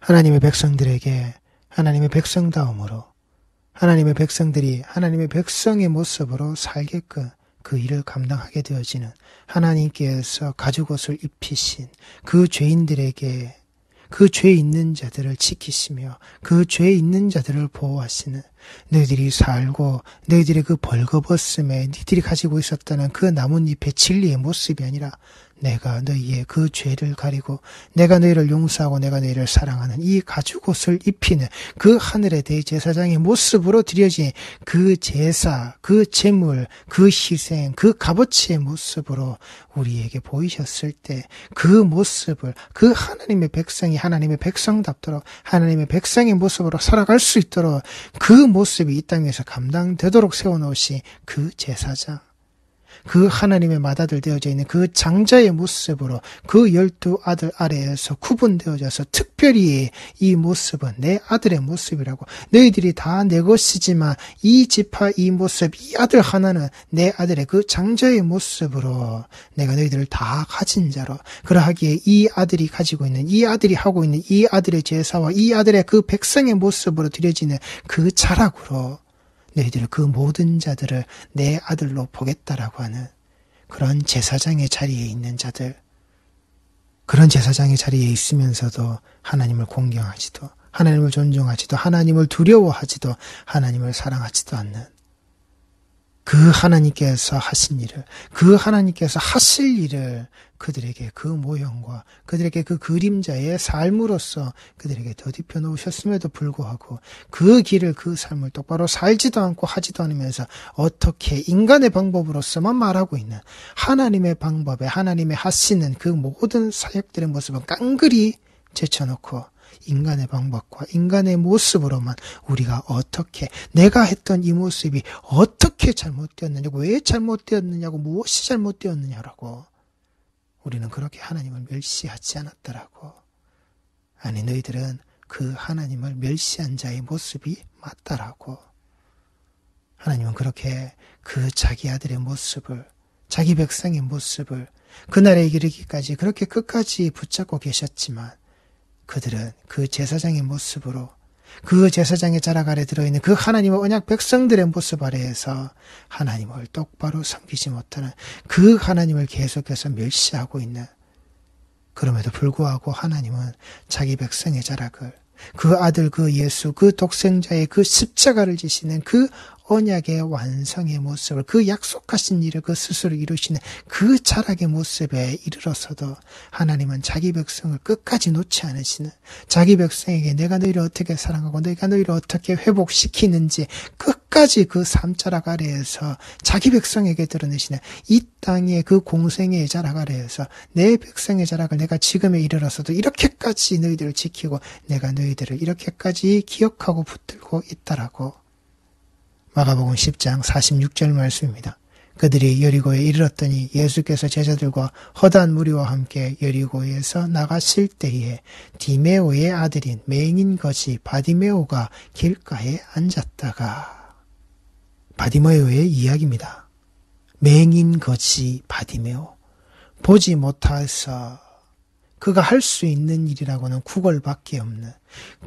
하나님의 백성들에게 하나님의 백성다움으로 하나님의 백성들이 하나님의 백성의 모습으로 살게끔 그 일을 감당하게 되어지는 하나님께서 가죽옷을 입히신 그 죄인들에게 그 죄 있는 자들을 지키시며 그 죄 있는 자들을 보호하시는 너희들이 살고 너희들의 그 벌거벗음에 너희들이 가지고 있었다는 그 나뭇잎의 진리의 모습이 아니라 내가 너희의 그 죄를 가리고 내가 너희를 용서하고 내가 너희를 사랑하는 이 가죽옷을 입히는 그 하늘의 대제사장의 모습으로 드려진 그 제사, 그 제물, 그 희생, 그 값어치의 모습으로 우리에게 보이셨을 때 그 모습을 그 하나님의 백성이 하나님의 백성답도록 하나님의 백성의 모습으로 살아갈 수 있도록 그 모습이 이 땅에서 감당되도록 세워놓으신 그 제사장, 그 하나님의 맏아들 되어져 있는 그 장자의 모습으로 그 12 아들 아래에서 구분되어져서 특별히 이 모습은 내 아들의 모습이라고 너희들이 다 내 것이지만 이 지파 이 모습 이 아들 하나는 내 아들의 그 장자의 모습으로 내가 너희들을 다 가진 자로 그러하기에 이 아들이 가지고 있는 이 아들이 하고 있는 이 아들의 제사와 이 아들의 그 백성의 모습으로 드려지는 그 자락으로 너희들 그 모든 자들을 내 아들로 보겠다라고 하는 그런 제사장의 자리에 있는 자들, 그런 제사장의 자리에 있으면서도 하나님을 공경하지도 하나님을 존중하지도 하나님을 두려워하지도 하나님을 사랑하지도 않는 그 하나님께서 하신 일을, 그 하나님께서 하실 일을 그들에게 그 모형과 그들에게 그 그림자의 삶으로서 그들에게 더디펴 놓으셨음에도 불구하고 그 길을 그 삶을 똑바로 살지도 않고 하지도 않으면서 어떻게 인간의 방법으로서만 말하고 있는 하나님의 방법에 하나님의 하시는 그 모든 사역들의 모습은 깡그리 제쳐놓고 인간의 방법과 인간의 모습으로만 우리가 어떻게 내가 했던 이 모습이 어떻게 잘못되었느냐고 왜 잘못되었느냐고 무엇이 잘못되었느냐라고 우리는 그렇게 하나님을 멸시하지 않았더라고. 아니 너희들은 그 하나님을 멸시한 자의 모습이 맞다라고. 하나님은 그렇게 그 자기 아들의 모습을 자기 백성의 모습을 그날에 이르기까지 그렇게 끝까지 붙잡고 계셨지만 그들은 그 제사장의 모습으로 그 제사장의 자락 아래 들어있는 그 하나님의 언약 백성들의 모습 아래에서 하나님을 똑바로 섬기지 못하는 그 하나님을 계속해서 멸시하고 있는 그럼에도 불구하고 하나님은 자기 백성의 자락을 그 아들 그 예수 그 독생자의 그 십자가를 지시는 그 언약의 완성의 모습을 그 약속하신 일을 그 스스로 이루시는 그 자락의 모습에 이르러서도 하나님은 자기 백성을 끝까지 놓지 않으시는 자기 백성에게 내가 너희를 어떻게 사랑하고 내가 너희를 어떻게 회복시키는지 끝까지 그 삶자락 아래에서 자기 백성에게 드러내시는 이 땅의 그 공생의 자락 아래에서 내 백성의 자락을 내가 지금에 이르러서도 이렇게까지 너희들을 지키고 내가 너희들을 이렇게까지 기억하고 붙들고 있다라고 마가복음 10장 46절 말씀입니다. 그들이 여리고에 이르렀더니 예수께서 제자들과 허다한 무리와 함께 여리고에서 나가실 때에 디메오의 아들인 맹인 거지 바디메오가 길가에 앉았다가 바디메오의 이야기입니다. 맹인 거지 바디메오 보지 못해서 그가 할 수 있는 일이라고는 구걸밖에 없는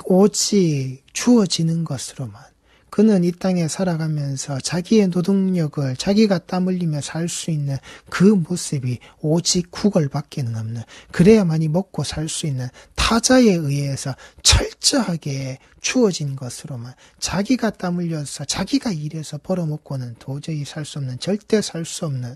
오직 주어지는 것으로만 그는 이 땅에 살아가면서 자기의 노동력을 자기가 땀 흘리며 살 수 있는 그 모습이 오직 구걸밖에는 없는 그래야만이 먹고 살 수 있는 타자에 의해서 철저하게 주어진 것으로만 자기가 땀 흘려서 자기가 일해서 벌어먹고는 도저히 살 수 없는 절대 살 수 없는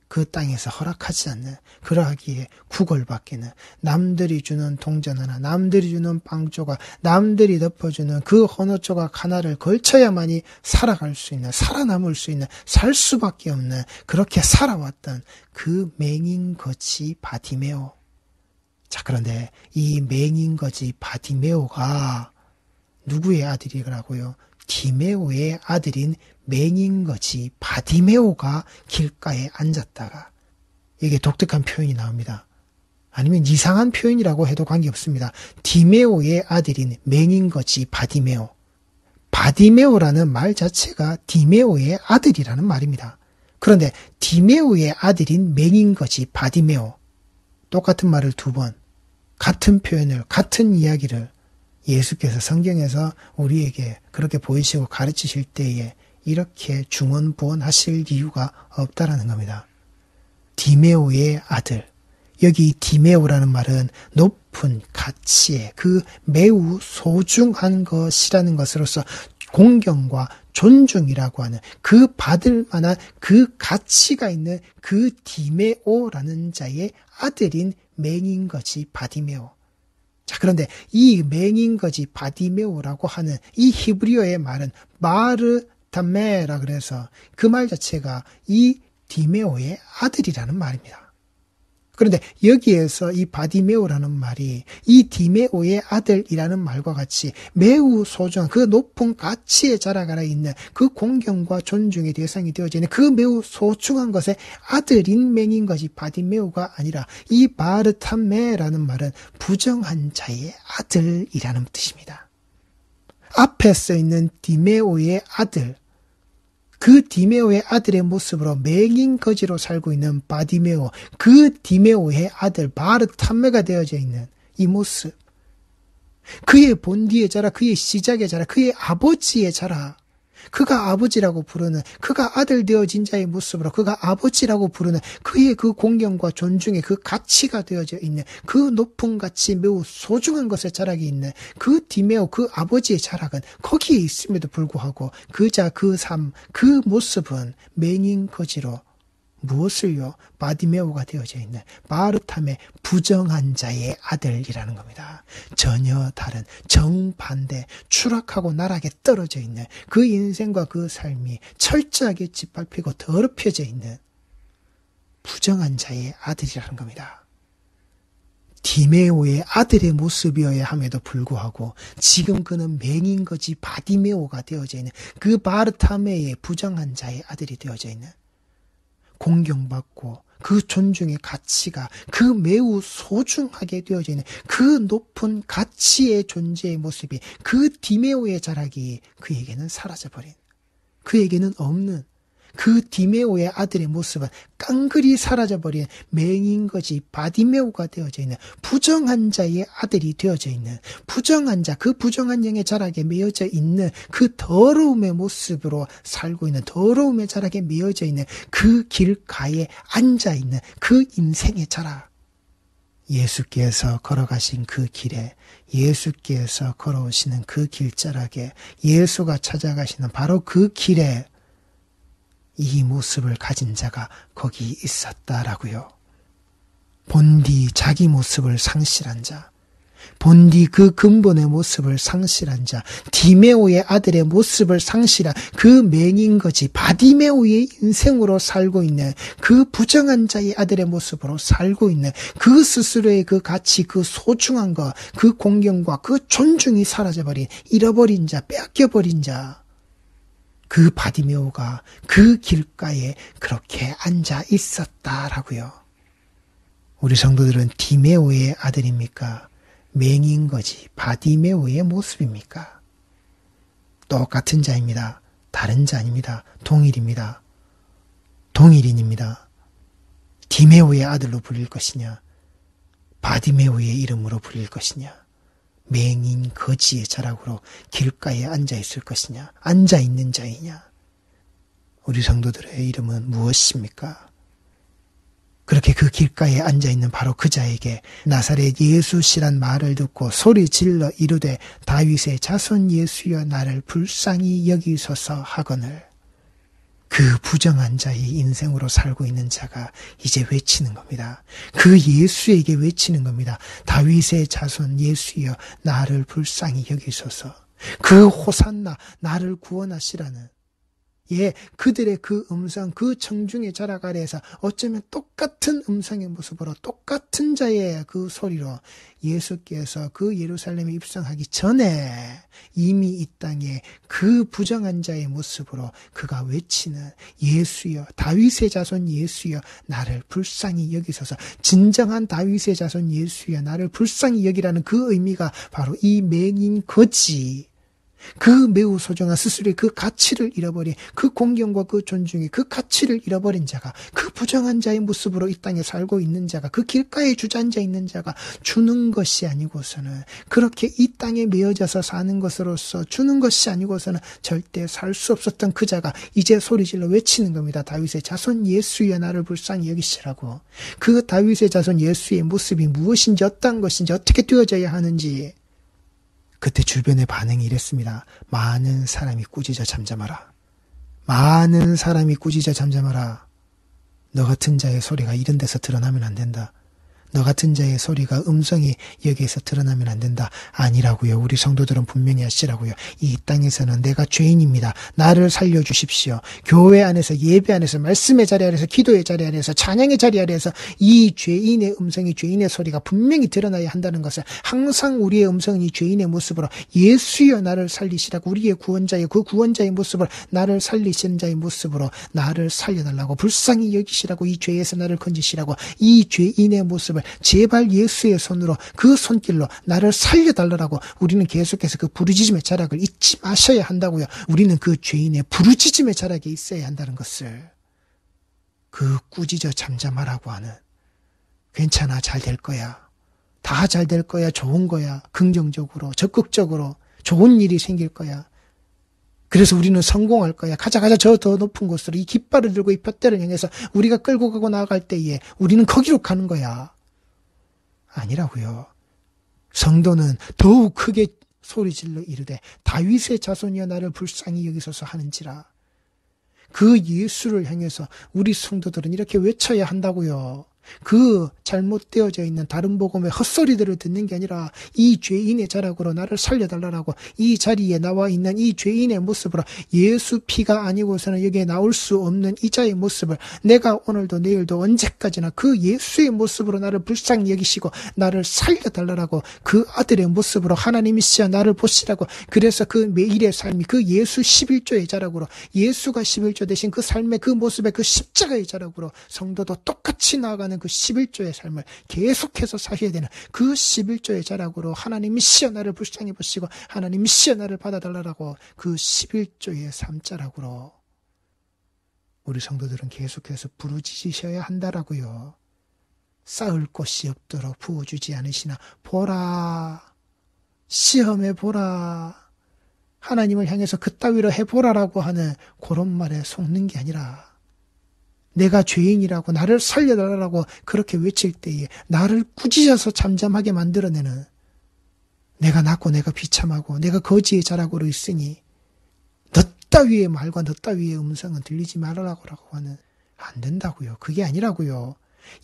그 땅에서 허락하지 않는 그러하기에 구걸밖에는 남들이 주는 동전 하나 남들이 주는 빵 조각 남들이 덮어주는 그 어느 조각 하나를 걸쳐야만이 살아갈 수 있는 살아남을 수 있는 살 수밖에 없는 그렇게 살아왔던 그 맹인거지 바디메오. 자 그런데 이 맹인거지 바디메오가 누구의 아들이라고요? 디메오의 아들인 맹인거지 바디메오가 길가에 앉았다가 이게 독특한 표현이 나옵니다. 아니면 이상한 표현이라고 해도 관계없습니다. 디메오의 아들인 맹인거지 바디메오. 바디메오라는 말 자체가 디메오의 아들이라는 말입니다. 그런데 디메오의 아들인 맹인거지 바디메오. 똑같은 말을 두 번. 같은 표현을, 같은 이야기를 예수께서 성경에서 우리에게 그렇게 보이시고 가르치실 때에 이렇게 중언부언하실 이유가 없다라는 겁니다. 디메오의 아들. 여기 디메오라는 말은 높은 가치의 그 매우 소중한 것이라는 것으로서 공경과 존중이라고 하는 그 받을 만한 그 가치가 있는 그 디메오라는 자의 아들인 맹인거지 바디메오. 자, 그런데 이 맹인거지 바디메오라고 하는 이 히브리어의 말은 마르타메라 그래서 그 말 자체가 이 디메오의 아들이라는 말입니다. 그런데 여기에서 이 바디메오라는 말이 이 디메오의 아들이라는 말과 같이 매우 소중한 그 높은 가치에 자라가라 있는 그 공경과 존중의 대상이 되어져 있는 그 매우 소중한 것의 아들인 맹인거지 바디메오가 아니라 이 바르타메라는 말은 부정한 자의 아들이라는 뜻입니다. 앞에 써 있는 디메오의 아들, 그 디메오의 아들의 모습으로 맹인거지로 살고 있는 바디메오, 그 디메오의 아들 바르타메가 되어져 있는 이 모습, 그의 본디의 자라, 그의 시작의 자라, 그의 아버지의 자라, 그가 아버지라고 부르는, 그가 아들 되어진 자의 모습으로 그가 아버지라고 부르는 그의 그 공경과 존중의 그 가치가 되어져 있는 그 높은 가치, 매우 소중한 것의 자락이 있는 그 디메오, 그 아버지의 자락은 거기에 있음에도 불구하고 그자, 그 삶, 그 모습은 맹인거지로 무엇을요? 바디메오가 되어져 있는 바르타메 부정한 자의 아들이라는 겁니다. 전혀 다른 정반대 추락하고 나락에 떨어져 있는 그 인생과 그 삶이 철저하게 짓밟히고 더럽혀져 있는 부정한 자의 아들이라는 겁니다. 디메오의 아들의 모습이어야 함에도 불구하고 지금 그는 맹인거지 바디메오가 되어져 있는 그 바르타메의 부정한 자의 아들이 되어져 있는, 공경받고 그 존중의 가치가 그 매우 소중하게 되어져 있는 그 높은 가치의 존재의 모습이, 그 디메오의 자락이 그에게는 사라져버린, 그에게는 없는 그 디메오의 아들의 모습은 깡그리 사라져버린 맹인거지 바디메오가 되어져 있는 부정한 자의 아들이 되어져 있는, 부정한 자, 그 부정한 영의 자락에 매여져 있는 그 더러움의 모습으로 살고 있는, 더러움의 자락에 매여져 있는 그 길가에 앉아있는 그 인생의 자락. 예수께서 걸어가신 그 길에, 예수께서 걸어오시는 그 길자락에, 예수가 찾아가시는 바로 그 길에 이 모습을 가진 자가 거기 있었다라고요. 본디 자기 모습을 상실한 자, 본디 그 근본의 모습을 상실한 자, 디메오의 아들의 모습을 상실한 그 맹인거지 바디메오의 인생으로 살고 있는 그 부정한 자의 아들의 모습으로 살고 있는 그 스스로의 그 가치, 그 소중한 것, 그 공경과 그 존중이 사라져버린, 잃어버린 자, 빼앗겨버린 자, 그 바디메오가 그 길가에 그렇게 앉아 있었다라고요. 우리 성도들은 디메오의 아들입니까? 맹인거지 바디메오의 모습입니까? 똑같은 자입니다. 다른 자 아닙니다. 동일입니다. 동일인입니다. 디메오의 아들로 불릴 것이냐, 바디메오의 이름으로 불릴 것이냐, 맹인 거지의 자락으로 길가에 앉아있을 것이냐, 앉아있는 자이냐. 우리 성도들의 이름은 무엇입니까? 그렇게 그 길가에 앉아있는 바로 그 자에게 나사렛 예수시란 말을 듣고 소리 질러 이르되 다윗의 자손 예수여 나를 불쌍히 여기소서 하거늘, 그 부정한 자의 인생으로 살고 있는 자가 이제 외치는 겁니다. 그 예수에게 외치는 겁니다. 다윗의 자손 예수여 나를 불쌍히 여기소서. 그 호산나 나를 구원하시라는, 예, 그들의 그 음성, 그 청중의 자락 아래에서 어쩌면 똑같은 음성의 모습으로 똑같은 자의 그 소리로 예수께서 그 예루살렘에 입성하기 전에 이미 이 땅에 그 부정한 자의 모습으로 그가 외치는 예수여, 다윗의 자손 예수여 나를 불쌍히 여기소서. 진정한 다윗의 자손 예수여 나를 불쌍히 여기라는 그 의미가 바로 이 맹인 거지, 그 매우 소중한 스스로의 그 가치를 잃어버린, 그 공경과 그 존중의 그 가치를 잃어버린 자가, 그 부정한 자의 모습으로 이 땅에 살고 있는 자가, 그 길가에 주저앉아 있는 자가 주는 것이 아니고서는, 그렇게 이 땅에 메어져서 사는 것으로서 주는 것이 아니고서는 절대 살 수 없었던 그 자가 이제 소리질러 외치는 겁니다. 다윗의 자손 예수여 나를 불쌍히 여기시라고. 그 다윗의 자손 예수의 모습이 무엇인지, 어떤 것인지, 어떻게 되어져야 하는지. 그때 주변의 반응이 이랬습니다. 많은 사람이 꾸짖어 잠잠하라. 많은 사람이 꾸짖어 잠잠하라. 너 같은 자의 소리가 이런 데서 드러나면 안 된다. 너 같은 자의 소리가, 음성이 여기에서 드러나면 안 된다. 아니라고요. 우리 성도들은 분명히 하시라고요. 이 땅에서는 내가 죄인입니다. 나를 살려주십시오. 교회 안에서, 예배 안에서, 말씀의 자리 안에서, 기도의 자리 안에서, 찬양의 자리 안에서 이 죄인의 음성이, 죄인의 소리가 분명히 드러나야 한다는 것을, 항상 우리의 음성은 이 죄인의 모습으로 예수여 나를 살리시라고, 우리의 구원자의 그 구원자의 모습을, 나를 살리시는 자의 모습으로 나를 살려달라고, 불쌍히 여기시라고, 이 죄에서 나를 건지시라고, 이 죄인의 모습을 제발 예수의 손으로, 그 손길로 나를 살려달라고 우리는 계속해서 그 부르짖음의 자락을 잊지 마셔야 한다고요. 우리는 그 죄인의 부르짖음의 자락에 있어야 한다는 것을, 그 꾸짖어 잠잠하라고 하는, 괜찮아, 잘 될 거야, 다 잘 될 거야, 좋은 거야, 긍정적으로, 적극적으로 좋은 일이 생길 거야, 그래서 우리는 성공할 거야, 가자 저 더 높은 곳으로, 이 깃발을 들고 이 뼘대를 향해서 우리가 끌고 가고 나아갈 때에 우리는 거기로 가는 거야. 아니라고요. 성도는 더욱 크게 소리질러 이르되 다윗의 자손이여 나를 불쌍히 여기소서 하는지라. 그 예수를 향해서 우리 성도들은 이렇게 외쳐야 한다고요. 그 잘못되어져 있는 다른 복음의 헛소리들을 듣는 게 아니라 이 죄인의 자락으로 나를 살려달라고, 이 자리에 나와 있는 이 죄인의 모습으로, 예수 피가 아니고서는 여기에 나올 수 없는 이 자의 모습을 내가 오늘도 내일도 언제까지나 그 예수의 모습으로 나를 불쌍히 여기시고 나를 살려달라고, 그 아들의 모습으로 하나님이시여 나를 보시라고. 그래서 그 매일의 삶이 그 예수 11조의 자락으로, 예수가 11조 대신 그 삶의 그 모습의 그 십자가의 자락으로 성도도 똑같이 나아가는 그 11조의 삶을 계속해서 사셔야 되는, 그 11조의 자락으로 하나님이시여 나를 불쌍히 보시고 하나님이시여 나를 받아달라고, 그 11조의 삶자락으로 우리 성도들은 계속해서 부르짖으셔야 한다라고요. 쌓을 곳이 없도록 부어주지 않으시나. 보라, 시험해 보라, 하나님을 향해서 그따위로 해보라라고 하는 그런 말에 속는 게 아니라, 내가 죄인이라고, 나를 살려달라고 그렇게 외칠 때에 나를 꾸짖어서 잠잠하게 만들어내는, 내가 낮고 내가 비참하고 내가 거지의 자락으로 있으니 너 따위의 말과 너 따위의 음성은 들리지 말아라고 하는, 안 된다고요. 그게 아니라고요.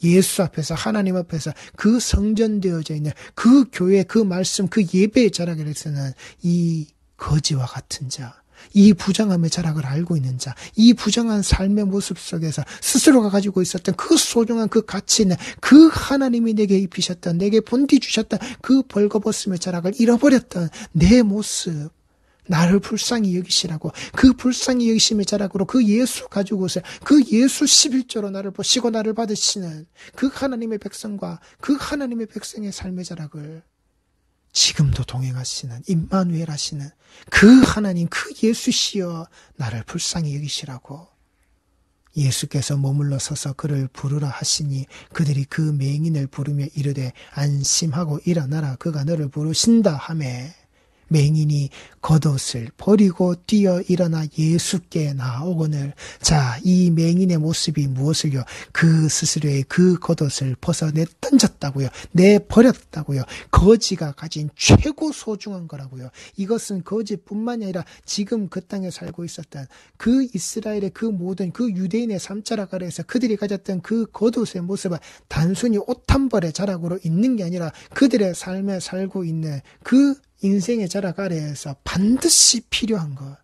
예수 앞에서, 하나님 앞에서 그 성전되어져 있는 그 교회, 그 말씀, 그 예배의 자락에서는 이 거지와 같은 자, 이 부정함의 자락을 알고 있는 자, 이 부정한 삶의 모습 속에서 스스로가 가지고 있었던 그 소중한 그 가치 있는 그 하나님이 내게 입히셨던, 내게 본디 주셨던 그 벌거벗음의 자락을 잃어버렸던 내 모습, 나를 불쌍히 여기시라고, 그 불쌍히 여기심의 자락으로 그 예수 가지고서, 그 예수 11조로 나를 보시고 나를 받으시는 그 하나님의 백성과 그 하나님의 백성의 삶의 자락을 지금도 동행하시는 임마누엘 하시는 그 하나님, 그 예수시여 나를 불쌍히 여기시라고. 예수께서 머물러 서서 그를 부르라 하시니 그들이 그 맹인을 부르며 이르되 안심하고 일어나라, 그가 너를 부르신다 하매, 맹인이 겉옷을 버리고 뛰어 일어나 예수께 나오거늘. 자, 이 맹인의 모습이 무엇을요? 그 스스로의 그 겉옷을 벗어내 던졌다고요. 내버렸다고요. 거지가 가진 최고 소중한 거라고요. 이것은 거지뿐만이 아니라 지금 그 땅에 살고 있었던 그 이스라엘의 그 모든 그 유대인의 삶자락 아래에서 그들이 가졌던 그 겉옷의 모습은 단순히 옷 한 벌의 자락으로 있는 게 아니라 그들의 삶에 살고 있는 그 인생의 자락 아래에서 반드시 필요한 것,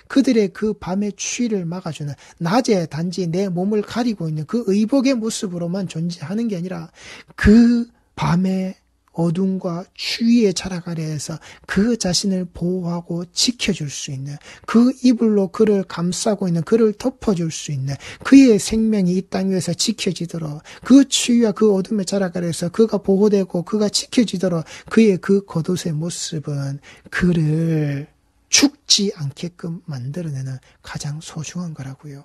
그들의 그 밤의 추위를 막아주는, 낮에 단지 내 몸을 가리고 있는 그 의복의 모습으로만 존재하는 게 아니라 그 밤의 어둠과 추위의 자락 아래에서 그 자신을 보호하고 지켜줄 수 있는, 그 이불로 그를 감싸고 있는, 그를 덮어줄 수 있는, 그의 생명이 이 땅 위에서 지켜지도록, 그 추위와 그 어둠의 자락 아래에서 그가 보호되고 그가 지켜지도록 그의 그 겉옷의 모습은 그를 죽지 않게끔 만들어내는 가장 소중한 거라고요.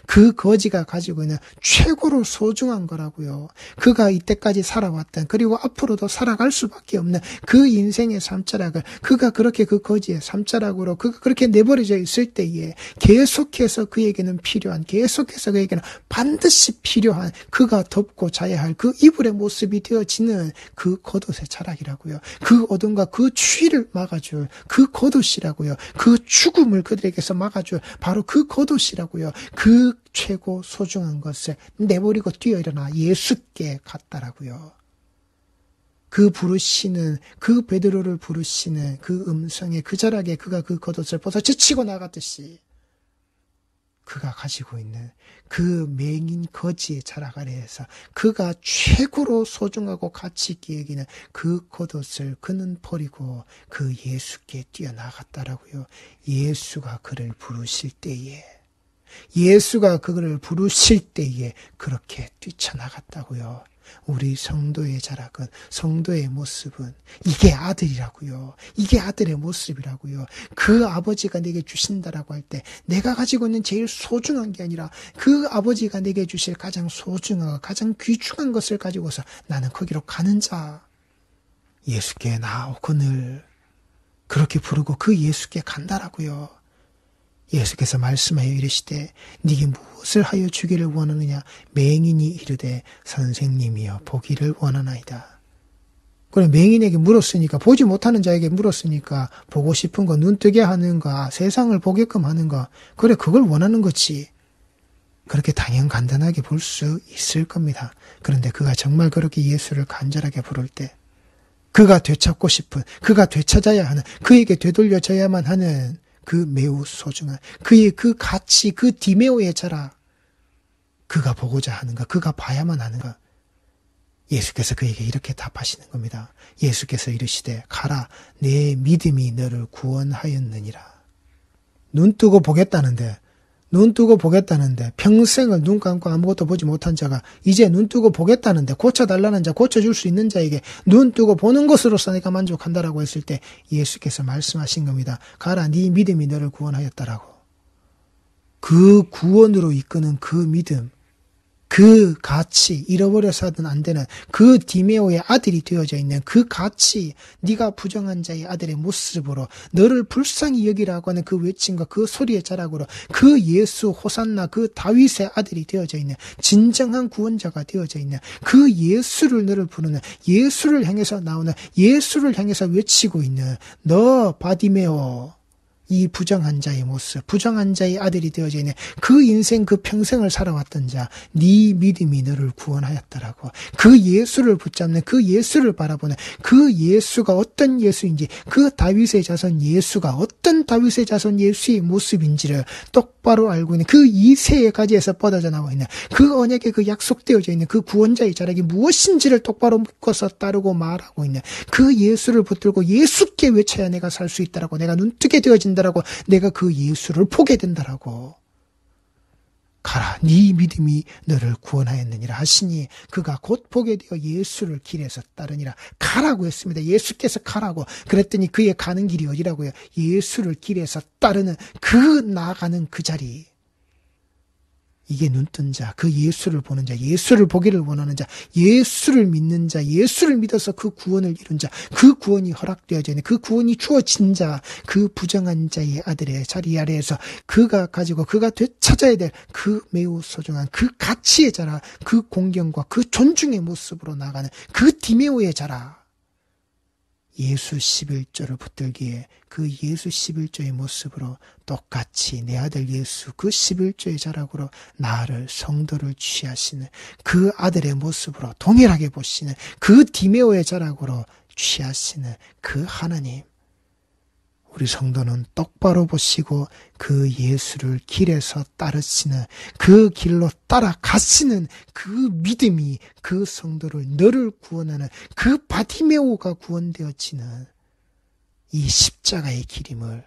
그 거지가 가지고 있는 최고로 소중한 거라고요. 그가 이때까지 살아왔던, 그리고 앞으로도 살아갈 수밖에 없는 그 인생의 삶자락을 그가 그렇게 그 거지의 삶자락으로 그가 그렇게 내버려져 있을 때에 계속해서 그에게는 필요한, 계속해서 그에게는 반드시 필요한, 그가 덮고 자야 할 그 이불의 모습이 되어지는 그 겉옷의 자락이라고요. 그 어둠과 그 추위를 막아줄 그 겉옷이라고요. 그 죽음을 그들에게서 막아줄 바로 그 겉옷이라고요. 그 최고 소중한 것을 내버리고 뛰어일어나 예수께 갔다라고요. 그 부르시는, 그 베드로를 부르시는 그 음성에, 그 자락에 그가 그 겉옷을 벗어 지치고 나갔듯이 그가 가지고 있는 그 맹인 거지의 자락 아래에서 그가 최고로 소중하고 가치 있게 여기는 그 겉옷을 그는 버리고 그 예수께 뛰어나갔다라고요. 예수가 그를 부르실 때에, 예수가 그를 부르실 때에 그렇게 뛰쳐나갔다고요. 우리 성도의 자락은, 성도의 모습은 이게 아들이라고요. 이게 아들의 모습이라고요. 그 아버지가 내게 주신다라고 할 때 내가 가지고 있는 제일 소중한 게 아니라 그 아버지가 내게 주실 가장 소중하고 가장 귀중한 것을 가지고서 나는 거기로 가는 자, 예수께 나오거늘 그렇게 부르고 그 예수께 간다라고요. 예수께서 말씀하여 이르시되 네게 무엇을 하여 주기를 원하느냐? 맹인이 이르되 선생님이여 보기를 원하나이다. 그래, 맹인에게 물었으니까, 보지 못하는 자에게 물었으니까 보고 싶은 거, 눈뜨게 하는 거, 세상을 보게끔 하는 거, 그래, 그걸 원하는 거지. 그렇게 당연 간단하게 볼 수 있을 겁니다. 그런데 그가 정말 그렇게 예수를 간절하게 부를 때, 그가 되찾고 싶은, 그가 되찾아야 하는, 그에게 되돌려져야만 하는 그 매우 소중한 그의 그 가치, 그 디메오의 자락, 그가 보고자 하는가, 그가 봐야만 하는가. 예수께서 그에게 이렇게 답하시는 겁니다. 예수께서 이르시되 가라, 내 믿음이 너를 구원하였느니라. 눈 뜨고 보겠다는데 평생을 눈 감고 아무것도 보지 못한 자가 이제 눈 뜨고 보겠다는데, 고쳐달라는 자, 고쳐줄 수 있는 자에게 눈 뜨고 보는 것으로서 내가 만족한다라고 했을 때 예수께서 말씀하신 겁니다. 가라, 네 믿음이 너를 구원하였다라고. 그 구원으로 이끄는 그 믿음, 그 가치, 잃어버려서는 안 되는 그 디메오의 아들이 되어져 있는 그 가치, 네가 부정한 자의 아들의 모습으로 너를 불쌍히 여기라고 하는 그 외침과 그 소리의 자락으로 그 예수 호산나, 그 다윗의 아들이 되어져 있는 진정한 구원자가 되어져 있는 그 예수를 너를 부르는, 예수를 향해서 나오는, 예수를 향해서 외치고 있는 너 바디메오, 이 부정한 자의 모습, 부정한 자의 아들이 되어져 있는 그 인생, 그 평생을 살아왔던 자, 네 믿음이 너를 구원하였다라고. 그 예수를 붙잡는, 그 예수를 바라보는 그 예수가 어떤 예수인지, 그 다윗의 자손 예수가 어떤 다윗의 자손 예수의 모습인지를 똑바로 알고 있는, 그 이세의 가지에서 뻗어져 나와 있는 그 언약에 그 약속되어져 있는 그 구원자의 자락이 무엇인지를 똑바로 믿고서 따르고 말하고 있는 그 예수를 붙들고 예수께 외쳐야 내가 살 수 있다라고, 내가 눈뜨게 되어진다라고, 내가 그 예수를 보게 된다라고. 가라, 네 믿음이 너를 구원하였느니라 하시니 그가 곧 보게 되어 예수를 길에서 따르니라. 가라고 했습니다. 예수께서 가라고. 그랬더니 그의 가는 길이 어디라고요? 예수를 길에서 따르는 그 나아가는 그 자리. 이게 눈뜬 자, 그 예수를 보는 자, 예수를 보기를 원하는 자, 예수를 믿는 자, 예수를 믿어서 그 구원을 이룬 자, 그 구원이 허락되어져 있는, 그 구원이 주어진 자, 그 부정한 자의 아들의 자리 아래에서 그가 가지고 그가 되찾아야 될 그 매우 소중한 그 가치의 자라, 그 공경과 그 존중의 모습으로 나가는 그 디메오의 자라. 예수 11조를 붙들기에 그 예수 11조의 모습으로 똑같이 내 아들 예수 그 11조의 자락으로 나를, 성도를 취하시는 그 아들의 모습으로 동일하게 보시는 그 디메오의 자락으로 취하시는 그 하나님. 우리 성도는 똑바로 보시고 그 예수를 길에서 따르시는, 그 길로 따라가시는 그 믿음이 그 성도를, 너를 구원하는 그 바디메오가 구원되어지는 이 십자가의 길임을,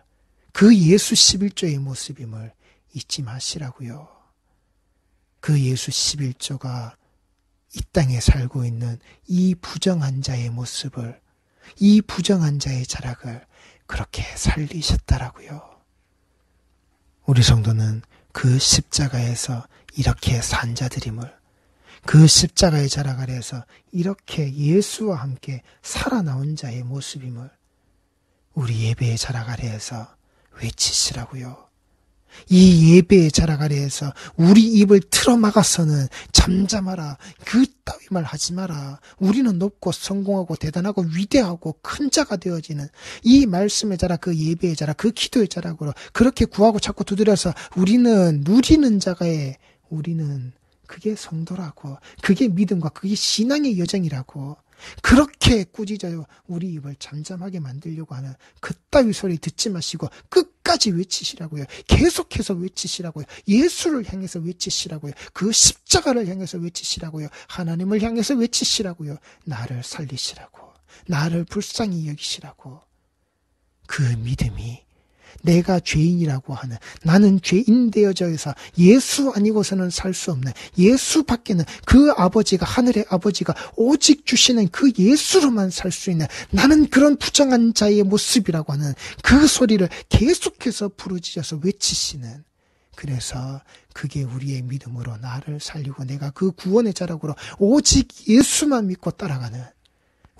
그 예수 11조의 모습임을 잊지 마시라고요. 그 예수 11조가 이 땅에 살고 있는 이 부정한 자의 모습을, 이 부정한 자의 자락을 그렇게 살리셨다라고요. 우리 성도는 그 십자가에서 이렇게 산 자들임을, 그 십자가의 자락 아래에서 이렇게 예수와 함께 살아나온 자의 모습임을 우리 예배의 자락 아래에서 외치시라고요. 이 예배의 자락 아래에서 우리 입을 틀어막아서는 잠잠하라, 그 따위 말 하지 마라, 우리는 높고 성공하고 대단하고 위대하고 큰 자가 되어지는 이 말씀의 자락, 그 예배의 자락, 그 기도의 자락으로 그렇게 구하고 찾고 두드려서 우리는 누리는 자가에, 우리는 그게 성도라고, 그게 믿음과 그게 신앙의 여정이라고, 그렇게 꾸짖어요. 우리 입을 잠잠하게 만들려고 하는 그따위 소리 듣지 마시고 끝까지 외치시라고요. 계속해서 외치시라고요. 예수를 향해서 외치시라고요. 그 십자가를 향해서 외치시라고요. 하나님을 향해서 외치시라고요. 나를 살리시라고, 나를 불쌍히 여기시라고. 그 믿음이 내가 죄인이라고 하는, 나는 죄인 되어져서 예수 아니고서는 살 수 없는, 예수 밖에는 그 아버지가, 하늘의 아버지가 오직 주시는 그 예수로만 살 수 있는, 나는 그런 부정한 자의 모습이라고 하는 그 소리를 계속해서 부르짖어서 외치시는, 그래서 그게 우리의 믿음으로 나를 살리고 내가 그 구원의 자락으로 오직 예수만 믿고 따라가는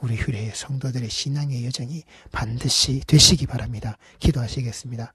우리 휴례의 성도들의 신앙의 여정이 반드시 되시기 바랍니다. 기도하시겠습니다.